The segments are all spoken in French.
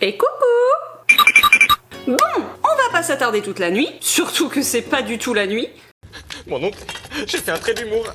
Et coucou! Bon, on va pas s'attarder toute la nuit, surtout que c'est pas du tout la nuit. Mon oncle, j'ai fait un trait d'humour.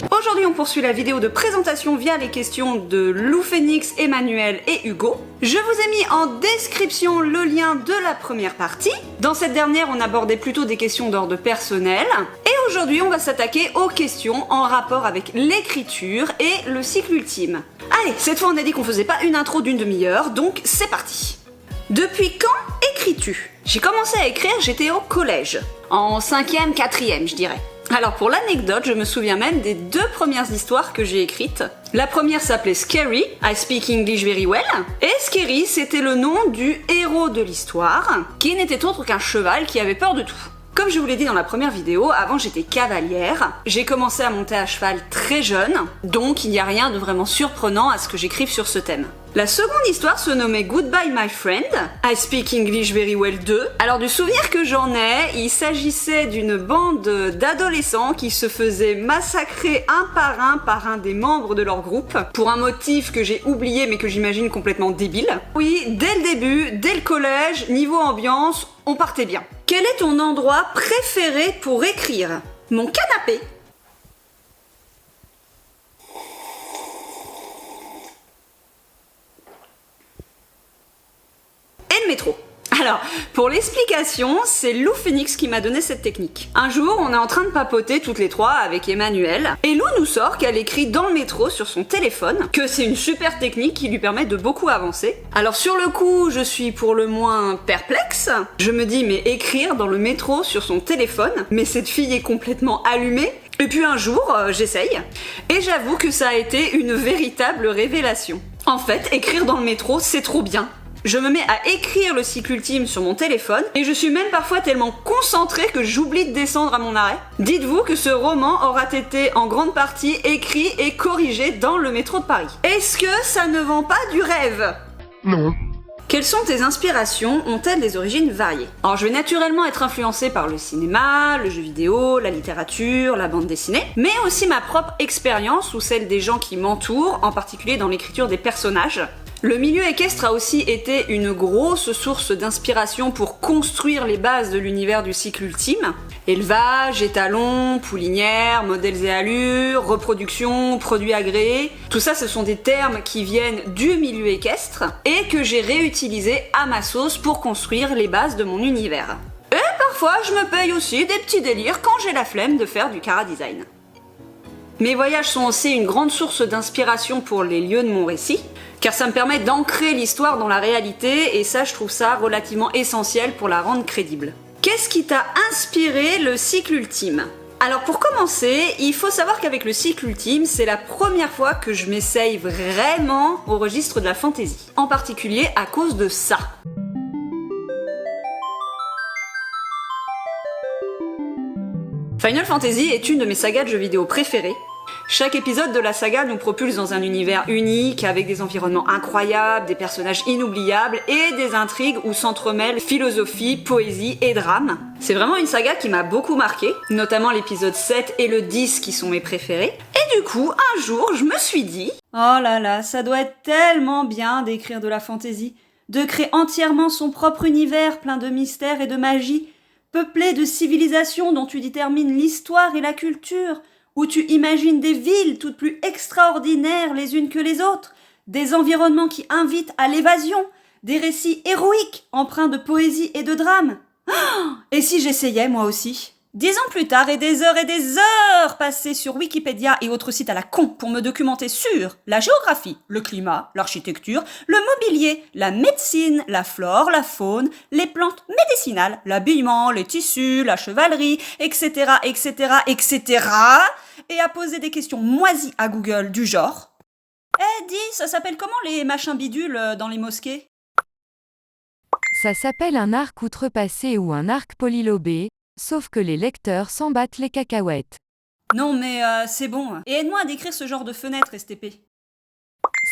Aujourd'hui, on poursuit la vidéo de présentation via les questions de Lou Phoenix, Emmanuel et Hugo. Je vous ai mis en description le lien de la première partie. Dans cette dernière, on abordait plutôt des questions d'ordre personnel. Et aujourd'hui, on va s'attaquer aux questions en rapport avec l'écriture et le cycle ultime. Allez, cette fois, on a dit qu'on faisait pas une intro d'une demi-heure, donc c'est parti. Depuis quand écris-tu? J'ai commencé à écrire, j'étais au collège. En 5e, 4e, je dirais. Alors pour l'anecdote, je me souviens même des 2 premières histoires que j'ai écrites. La première s'appelait Scary, I Speak English Very Well, et Scary c'était le nom du héros de l'histoire, qui n'était autre qu'un cheval qui avait peur de tout. Comme je vous l'ai dit dans la première vidéo, avant j'étais cavalière, j'ai commencé à monter à cheval très jeune, donc il n'y a rien de vraiment surprenant à ce que j'écrive sur ce thème. La seconde histoire se nommait Goodbye My Friend, I Speak English Very Well 2. Alors du souvenir que j'en ai, il s'agissait d'une bande d'adolescents qui se faisaient massacrer un par un des membres de leur groupe, pour un motif que j'ai oublié mais que j'imagine complètement débile. Oui, dès le début, dès le collège, niveau ambiance, on partait bien. Quel est ton endroit préféré pour écrire? Mon canapé. Et le métro. Alors, pour l'explication, c'est Lou Phoenix qui m'a donné cette technique. Un jour, on est en train de papoter toutes les trois avec Emmanuel, et Lou nous sort qu'elle écrit dans le métro sur son téléphone, que c'est une super technique qui lui permet de beaucoup avancer. Alors sur le coup, je suis pour le moins perplexe. Je me dis, mais écrire dans le métro sur son téléphone, mais cette fille est complètement allumée. Et puis un jour, j'essaye, et j'avoue que ça a été une véritable révélation. En fait, écrire dans le métro, c'est trop bien. Je me mets à écrire le cycle ultime sur mon téléphone et je suis même parfois tellement concentrée que j'oublie de descendre à mon arrêt. Dites-vous que ce roman aura été en grande partie écrit et corrigé dans le métro de Paris. Est-ce que ça ne vend pas du rêve? Non. Quelles sont tes inspirations? Ont-elles des origines variées? Alors je vais naturellement être influencée par le cinéma, le jeu vidéo, la littérature, la bande dessinée, mais aussi ma propre expérience ou celle des gens qui m'entourent, en particulier dans l'écriture des personnages. Le milieu équestre a aussi été une grosse source d'inspiration pour construire les bases de l'univers du cycle ultime. Élevage, étalons, poulinière, modèles et allures, reproduction, produits agréés, tout ça ce sont des termes qui viennent du milieu équestre et que j'ai réutilisés à ma sauce pour construire les bases de mon univers. Et parfois je me paye aussi des petits délires quand j'ai la flemme de faire du chara-design. Mes voyages sont aussi une grande source d'inspiration pour les lieux de mon récit, car ça me permet d'ancrer l'histoire dans la réalité et ça je trouve ça relativement essentiel pour la rendre crédible. Qu'est-ce qui t'a inspiré le cycle ultime? Alors pour commencer, il faut savoir qu'avec le cycle ultime, c'est la première fois que je m'essaye vraiment au registre de la fantasy. En particulier à cause de ça. Final Fantasy est une de mes sagas de jeux vidéo préférées. Chaque épisode de la saga nous propulse dans un univers unique, avec des environnements incroyables, des personnages inoubliables et des intrigues où s'entremêlent philosophie, poésie et drame. C'est vraiment une saga qui m'a beaucoup marqué, notamment l'épisode 7 et le 10 qui sont mes préférés. Et du coup, un jour, je me suis dit « Oh là là, ça doit être tellement bien d'écrire de la fantasy, de créer entièrement son propre univers plein de mystères et de magie, peuplé de civilisations dont tu détermines l'histoire et la culture, où tu imagines des villes toutes plus extraordinaires les unes que les autres, des environnements qui invitent à l'évasion, des récits héroïques empreints de poésie et de drame. Oh, et si j'essayais moi aussi? 10 ans plus tard et des heures passées sur Wikipédia et autres sites à la con pour me documenter sur la géographie, le climat, l'architecture, le mobilier, la médecine, la flore, la faune, les plantes médicinales, l'habillement, les tissus, la chevalerie, etc., et à poser des questions moisies à Google du genre « Eh, dis, ça s'appelle comment les machins bidules dans les mosquées ?» Ça s'appelle un arc outrepassé ou un arc polylobé, sauf que les lecteurs s'en battent les cacahuètes. Non mais c'est bon. Et aide-moi à décrire ce genre de fenêtre, STP.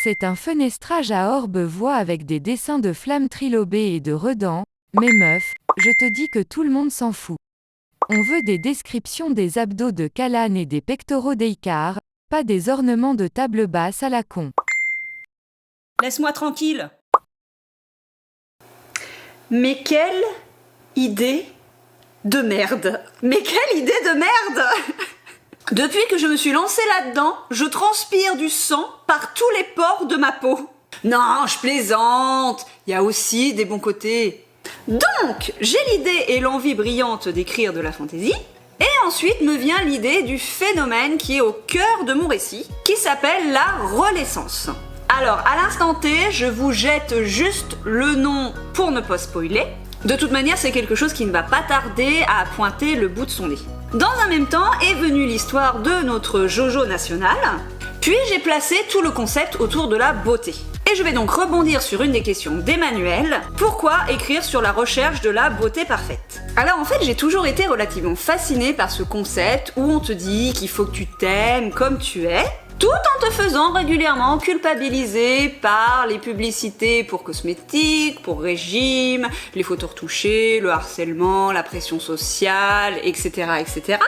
C'est un fenestrage à orbe-voix avec des dessins de flammes trilobées et de redans, mais meuf, je te dis que tout le monde s'en fout. On veut des descriptions des abdos de Callan et des pectoraux d'Eikar, pas des ornements de table basse à la con. Laisse-moi tranquille. Mais quelle idée de merde. Mais quelle idée de merde. Depuis que je me suis lancée là-dedans, je transpire du sang par tous les pores de ma peau. Non, je plaisante. Il y a aussi des bons côtés. Donc, j'ai l'idée et l'envie brillante d'écrire de la fantaisie. Et ensuite me vient l'idée du phénomène qui est au cœur de mon récit, qui s'appelle la renaissance. Alors, à l'instant T, je vous jette juste le nom pour ne pas spoiler. De toute manière, c'est quelque chose qui ne va pas tarder à pointer le bout de son nez. Dans un même temps est venue l'histoire de notre Jojo national, puis j'ai placé tout le concept autour de la beauté. Et je vais donc rebondir sur une des questions d'Emmanuel. Pourquoi écrire sur la recherche de la beauté parfaite? Alors en fait, j'ai toujours été relativement fascinée par ce concept où on te dit qu'il faut que tu t'aimes comme tu es, tout en te faisant régulièrement culpabiliser par les publicités pour cosmétiques, pour régime, les photos retouchées, le harcèlement, la pression sociale, etc., etc.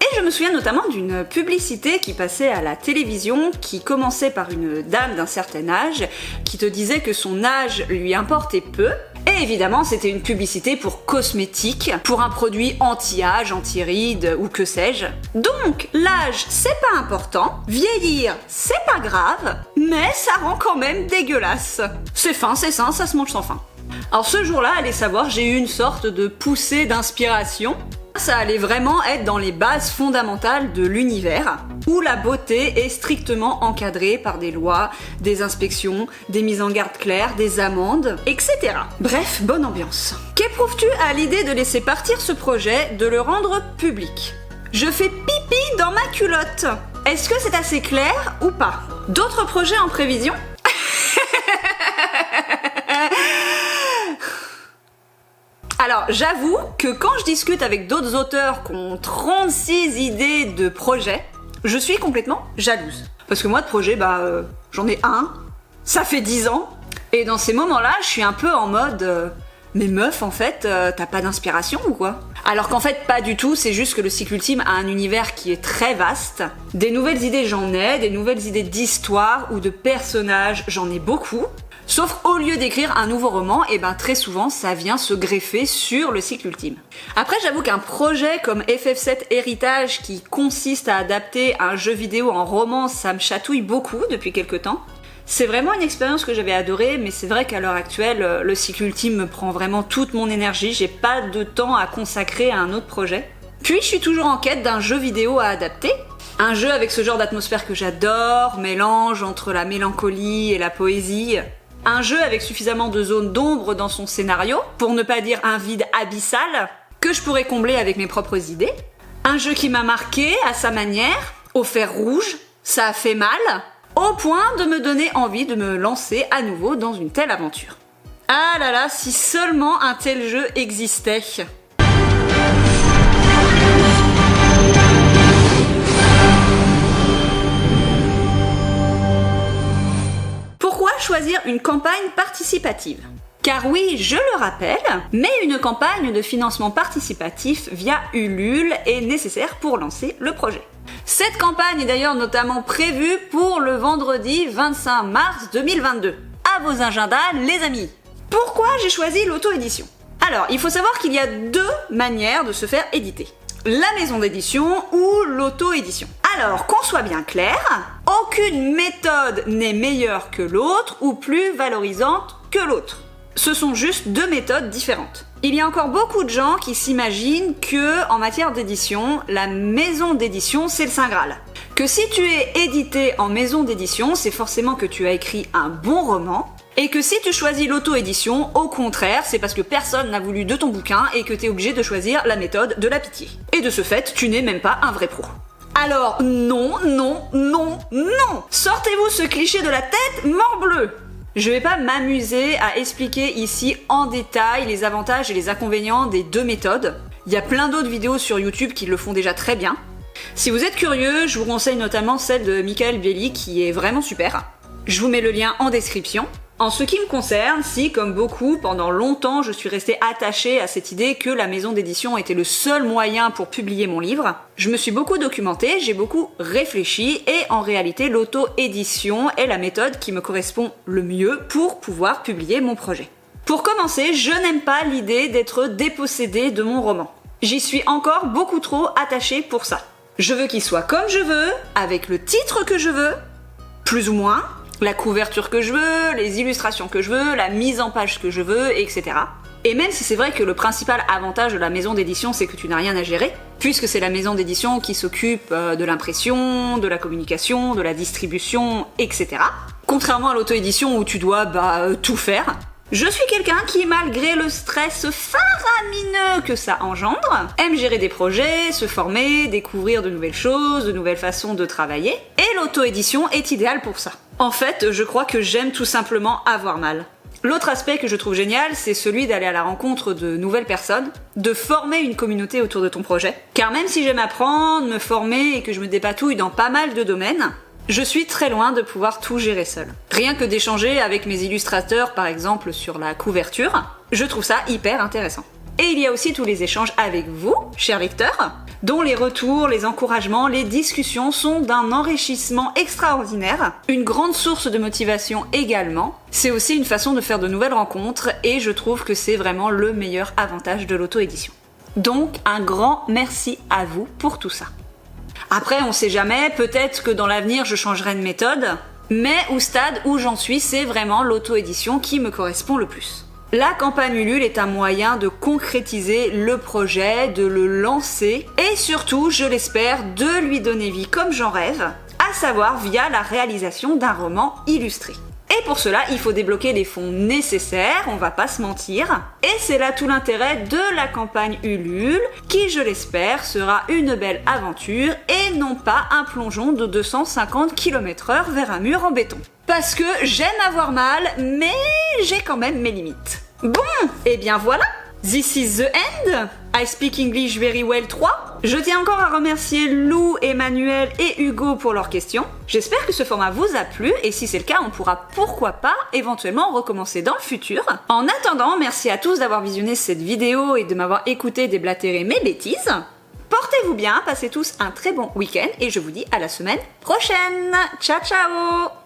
Et je me souviens notamment d'une publicité qui passait à la télévision, qui commençait par une dame d'un certain âge, qui te disait que son âge lui importait peu. Et évidemment, c'était une publicité pour cosmétiques, pour un produit anti-âge, anti-rides ou que sais-je. Donc, l'âge, c'est pas important, vieillir, c'est pas grave, mais ça rend quand même dégueulasse. C'est fin, c'est sain, ça se mange sans fin. Alors ce jour-là, allez savoir, j'ai eu une sorte de poussée d'inspiration. Ça allait vraiment être dans les bases fondamentales de l'univers, où la beauté est strictement encadrée par des lois, des inspections, des mises en garde claires, des amendes, etc. Bref, bonne ambiance. Qu'éprouves-tu à l'idée de laisser partir ce projet, de le rendre public? Je fais pipi dans ma culotte. Est-ce que c'est assez clair ou pas? D'autres projets en prévision? Alors, j'avoue que quand je discute avec d'autres auteurs qui ont 36 idées de projets, je suis complètement jalouse. Parce que moi, de projet, j'en ai un, ça fait 10 ans, et dans ces moments-là, je suis un peu en mode mais meuf, en fait, t'as pas d'inspiration ou quoi? Alors qu'en fait, pas du tout, c'est juste que le cycle ultime a un univers qui est très vaste. Des nouvelles idées, j'en ai, des nouvelles idées d'histoire ou de personnages, j'en ai beaucoup. Sauf qu'au lieu d'écrire un nouveau roman, très souvent ça vient se greffer sur le cycle ultime. Après, j'avoue qu'un projet comme FF7 Héritage qui consiste à adapter un jeu vidéo en roman, ça me chatouille beaucoup depuis quelques temps. C'est vraiment une expérience que j'avais adorée, mais c'est vrai qu'à l'heure actuelle, le cycle ultime me prend vraiment toute mon énergie, j'ai pas de temps à consacrer à un autre projet. Puis je suis toujours en quête d'un jeu vidéo à adapter. Un jeu avec ce genre d'atmosphère que j'adore, mélange entre la mélancolie et la poésie. Un jeu avec suffisamment de zones d'ombre dans son scénario, pour ne pas dire un vide abyssal, que je pourrais combler avec mes propres idées. Un jeu qui m'a marqué à sa manière, au fer rouge, ça a fait mal, au point de me donner envie de me lancer à nouveau dans une telle aventure. Ah là là, si seulement un tel jeu existait. Pourquoi choisir une campagne participative? Car oui, je le rappelle, mais une campagne de financement participatif via Ulule est nécessaire pour lancer le projet. Cette campagne est d'ailleurs notamment prévue pour le vendredi 25 mars 2022. À vos agendas, les amis! Pourquoi j'ai choisi l'auto-édition? Alors, il faut savoir qu'il y a deux manières de se faire éditer. La maison d'édition ou l'auto-édition. Alors, qu'on soit bien clair, aucune méthode n'est meilleure que l'autre ou plus valorisante que l'autre. Ce sont juste deux méthodes différentes. Il y a encore beaucoup de gens qui s'imaginent que, en matière d'édition, la maison d'édition c'est le Saint Graal. Que si tu es édité en maison d'édition, c'est forcément que tu as écrit un bon roman, et que si tu choisis l'auto-édition, au contraire, c'est parce que personne n'a voulu de ton bouquin et que t'es obligé de choisir la méthode de la pitié. Et de ce fait, tu n'es même pas un vrai pro. Alors non, non, non, non! Sortez-vous ce cliché de la tête, morbleu! Je vais pas m'amuser à expliquer ici en détail les avantages et les inconvénients des deux méthodes. Il y a plein d'autres vidéos sur YouTube qui le font déjà très bien. Si vous êtes curieux, je vous conseille notamment celle de Michael Bieli qui est vraiment super. Je vous mets le lien en description. En ce qui me concerne, si, comme beaucoup, pendant longtemps je suis restée attachée à cette idée que la maison d'édition était le seul moyen pour publier mon livre, je me suis beaucoup documentée, j'ai beaucoup réfléchi et en réalité l'auto-édition est la méthode qui me correspond le mieux pour pouvoir publier mon projet. Pour commencer, je n'aime pas l'idée d'être dépossédée de mon roman. J'y suis encore beaucoup trop attachée pour ça. Je veux qu'il soit comme je veux, avec le titre que je veux, plus ou moins, la couverture que je veux, les illustrations que je veux, la mise en page que je veux, etc. Et même si c'est vrai que le principal avantage de la maison d'édition, c'est que tu n'as rien à gérer, puisque c'est la maison d'édition qui s'occupe de l'impression, de la communication, de la distribution, etc. Contrairement à l'auto-édition où tu dois tout faire. Je suis quelqu'un qui, malgré le stress faramineux que ça engendre, aime gérer des projets, se former, découvrir de nouvelles choses, de nouvelles façons de travailler, et l'auto-édition est idéale pour ça. En fait, je crois que j'aime tout simplement avoir mal. L'autre aspect que je trouve génial, c'est celui d'aller à la rencontre de nouvelles personnes, de former une communauté autour de ton projet. Car même si j'aime apprendre, me former et que je me dépatouille dans pas mal de domaines, je suis très loin de pouvoir tout gérer seul. Rien que d'échanger avec mes illustrateurs, par exemple, sur la couverture, je trouve ça hyper intéressant. Et il y a aussi tous les échanges avec vous, chers lecteurs, dont les retours, les encouragements, les discussions sont d'un enrichissement extraordinaire, une grande source de motivation également. C'est aussi une façon de faire de nouvelles rencontres et je trouve que c'est vraiment le meilleur avantage de l'auto-édition. Donc un grand merci à vous pour tout ça. Après, on sait jamais, peut-être que dans l'avenir je changerai de méthode, mais au stade où j'en suis, c'est vraiment l'auto-édition qui me correspond le plus. La campagne Ulule est un moyen de concrétiser le projet, de le lancer et surtout, je l'espère, de lui donner vie comme j'en rêve, à savoir via la réalisation d'un roman illustré. Et pour cela, il faut débloquer les fonds nécessaires, on va pas se mentir. Et c'est là tout l'intérêt de la campagne Ulule, qui, je l'espère, sera une belle aventure et non pas un plongeon de 250 km/h vers un mur en béton. Parce que j'aime avoir mal, mais j'ai quand même mes limites. Bon, et bien voilà, this is the end. I speak English very well 3. Je tiens encore à remercier Lou, Emmanuel et Hugo pour leurs questions. J'espère que ce format vous a plu et si c'est le cas, on pourra pourquoi pas éventuellement recommencer dans le futur. En attendant, merci à tous d'avoir visionné cette vidéo et de m'avoir écouté déblatérer mes bêtises. Portez-vous bien, passez tous un très bon week-end et je vous dis à la semaine prochaine. Ciao ciao!